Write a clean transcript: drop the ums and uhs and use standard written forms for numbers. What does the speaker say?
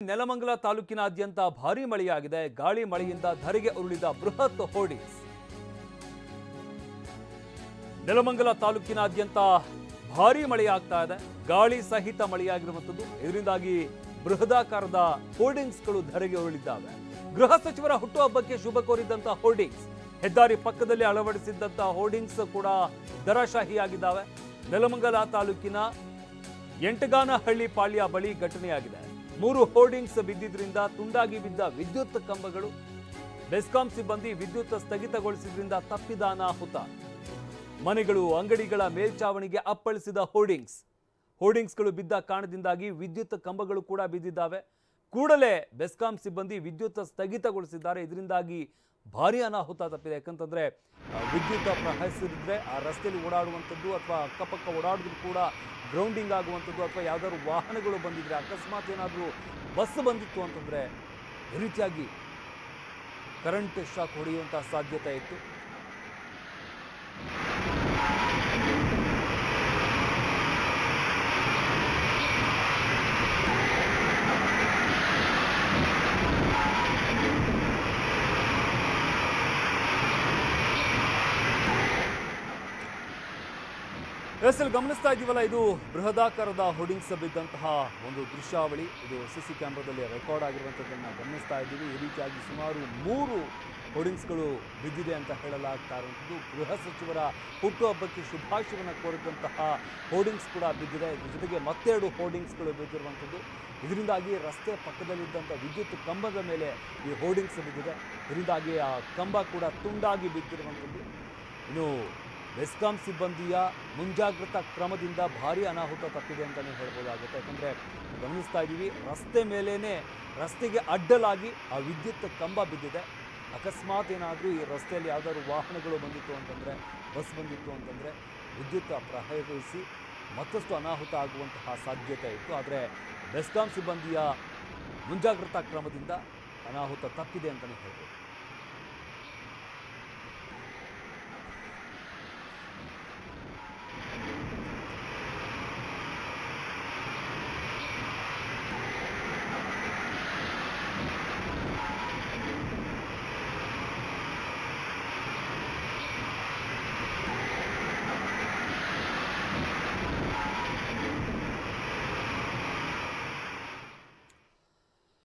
ನೆಲಮಂಗಲ ತಾಲೂಕಿನಾದ್ಯಂತ ಭಾರೀ ಮಳೆಯಾಗಿದೆ. ಗಾಳಿ ಮಳೆಯಿಂದ ಧರೆಗೆ ಉರುಳಿದ ಬೃಹತ್ ಹೋರ್ಡಿಂಗ್ಸ್. ನೆಲಮಂಗಲ ತಾಲೂಕಿನಾದ್ಯಂತ ಭಾರೀ ಮಳೆಯಾಗ್ತಾ ಇದೆ. ಗಾಳಿ ಸಹಿತ ಮಳೆಯಾಗಿರುವಂತದ್ದು. ಇದರಿಂದಾಗಿ ಬೃಹದಾಕಾರದ ಹೋರ್ಡಿಂಗ್ಸ್ಗಳು ಧರೆಗೆ ಉರುಳಿದ್ದಾವೆ. ಗೃಹ ಸಚಿವರ ಹುಟ್ಟುಹಬ್ಬಕ್ಕೆ ಶುಭ ಕೋರಿದಂತಹ ಹೋರ್ಡಿಂಗ್ಸ್, ಹೆದ್ದಾರಿ ಪಕ್ಕದಲ್ಲಿ ಅಳವಡಿಸಿದ್ದಂತಹ ಹೋರ್ಡಿಂಗ್ಸ್ ಕೂಡ ದರಶಾಹಿಯಾಗಿದ್ದಾವೆ. ನೆಲಮಂಗಲ ತಾಲೂಕಿನ ಎಂಟಗಾನಹಳ್ಳಿ ಪಾಳ್ಯ ಬಳಿ ಘಟನೆಯಾಗಿದೆ. 3 ಹೋರ್ಡಿಂಗ್ಸ್ ಬಿದ್ದಿದ್ರಿಂದ ತುಂಡಾಗಿ ಬಿದ್ದ ವಿದ್ಯುತ್ ಕಂಬಗಳು. ಬೆಸ್ಕಾಂ ಸಿಬ್ಬಂದಿ ವಿದ್ಯುತ್ ಸ್ಥಗಿತಗೊಳಿಸಿದ್ರಿಂದ ತಪ್ಪಿದ ಅನಾಹುತ. ಮನೆಗಳು, ಅಂಗಡಿಗಳ ಮೇಲ್ಚಾವಣಿಗೆ ಅಪ್ಪಳಿಸಿದ ಹೋರ್ಡಿಂಗ್ಸ್ಗಳು ಬಿದ್ದ ಕಾರಣದಿಂದಾಗಿ ವಿದ್ಯುತ್ ಕಂಬಗಳು ಕೂಡ ಬಿದ್ದಿದ್ದಾವೆ. ಕೂಡಲೇ ಬೆಸ್ಕಾಂ ಸಿಬ್ಬಂದಿ ವಿದ್ಯುತ್ ಸ್ಥಗಿತಗೊಳಿಸಿದ್ದಾರೆ. ಇದರಿಂದಾಗಿ ಭಾರೀ ಅನಾಹುತ ತಪ್ಪಿದೆ. ಯಾಕಂತಂದ್ರೆ ವಿದ್ಯುತ್ ಪ್ರವಹಿಸಿದ್ರೆ ಆ ರಸ್ತೆಯಲ್ಲಿ ಓಡಾಡುವಂಥದ್ದು ಅಥವಾ ಅಕ್ಕಪಕ್ಕ ಓಡಾಡಿದ್ರು ಕೂಡ ಗ್ರೌಂಡಿಂಗ್ ಆಗುವಂಥದ್ದು, ಅಥವಾ ಯಾವ್ದಾದ್ರು ವಾಹನಗಳು ಬಂದಿದ್ರೆ, ಅಕಸ್ಮಾತ್ ಏನಾದರೂ ಬಸ್ ಬಂದಿತ್ತು ಅಂತಂದ್ರೆ ಈ ರೀತಿಯಾಗಿ ಕರೆಂಟ್ ಶಾಕ್ ಹೊಡೆಯುವಂತಹ ಸಾಧ್ಯತೆ ಇತ್ತು. ಎಸ್ಎಲ್ ಗಮನಿಸ್ತಾ ಇದ್ದೀವಲ್ಲ, ಇದು ಬೃಹದಾಕಾರದ ಹೋರ್ಡಿಂಗ್ಸ್ ಬಿದ್ದಂತಹ ಒಂದು ದೃಶ್ಯಾವಳಿ. ಇದು ಸಿಸಿ ಕ್ಯಾಮ್ರಾದಲ್ಲಿ ರೆಕಾರ್ಡ್ ಆಗಿರುವಂಥದ್ದನ್ನು ಗಮನಿಸ್ತಾ ಇದ್ದೀವಿ. ಈ ರೀತಿಯಾಗಿ ಸುಮಾರು 3 ಹೋರ್ಡಿಂಗ್ಸ್ಗಳು ಬಿದ್ದಿದೆ ಅಂತ ಹೇಳಲಾಗ್ತಾ ಇರುವಂಥದ್ದು. ಗೃಹ ಸಚಿವರ ಹುಟ್ಟುಹಬ್ಬಕ್ಕೆ ಶುಭಾಶಯವನ್ನು ಕೋರಿದಂತಹ ಹೋರ್ಡಿಂಗ್ಸ್ ಕೂಡ ಬಿದ್ದಿದೆ. ಇದ್ರ ಜೊತೆಗೆ ಮತ್ತೆರಡು ಹೋರ್ಡಿಂಗ್ಸ್ಗಳು ಬಿದ್ದಿರುವಂಥದ್ದು. ಇದರಿಂದಾಗಿ ರಸ್ತೆ ಪಕ್ಕದಲ್ಲಿದ್ದಂಥ ವಿದ್ಯುತ್ ಕಂಬದ ಮೇಲೆ ಈ ಹೋರ್ಡಿಂಗ್ಸ್ ಬಿದ್ದಿದೆ. ಇದರಿಂದಾಗಿ ಆ ಕಂಬ ಕೂಡ ತುಂಡಾಗಿ ಬಿದ್ದಿರುವಂಥದ್ದು. ಇನ್ನು ಬೆಸ್ಕಾಂ ಸಿಬ್ಬಂದಿಯ ಮುಂಜಾಗ್ರತಾ ಕ್ರಮದಿಂದ ಭಾರೀ ಅನಾಹುತ ತಪ್ಪಿದೆ ಅಂತಲೇ ಹೇಳ್ಬೋದಾಗುತ್ತೆ. ಯಾಕಂದರೆ ಗಮನಿಸ್ತಾ ಇದ್ದೀವಿ, ರಸ್ತೆ ಮೇಲೇ ರಸ್ತೆಗೆ ಅಡ್ಡಲಾಗಿ ಆ ವಿದ್ಯುತ್ ಕಂಬ ಬಿದ್ದಿದೆ. ಅಕಸ್ಮಾತ್ ಏನಾದರೂ ಈ ರಸ್ತೆಯಲ್ಲಿ ಯಾವುದಾದ್ರು ವಾಹನಗಳು ಬಂದಿತ್ತು ಅಂತಂದರೆ, ಬಸ್ ಬಂದಿತ್ತು ಅಂತಂದರೆ ವಿದ್ಯುತ್ ಪ್ರವಹಿಸಿ ಮತ್ತಷ್ಟು ಅನಾಹುತ ಆಗುವಂತಹ ಸಾಧ್ಯತೆ ಇತ್ತು. ಆದರೆ ಬೆಸ್ಕಾಂ ಸಿಬ್ಬಂದಿಯ ಮುಂಜಾಗ್ರತಾ ಕ್ರಮದಿಂದ ಅನಾಹುತ ತಪ್ಪಿದೆ ಅಂತಲೇ ಹೇಳ್ಬೋದು.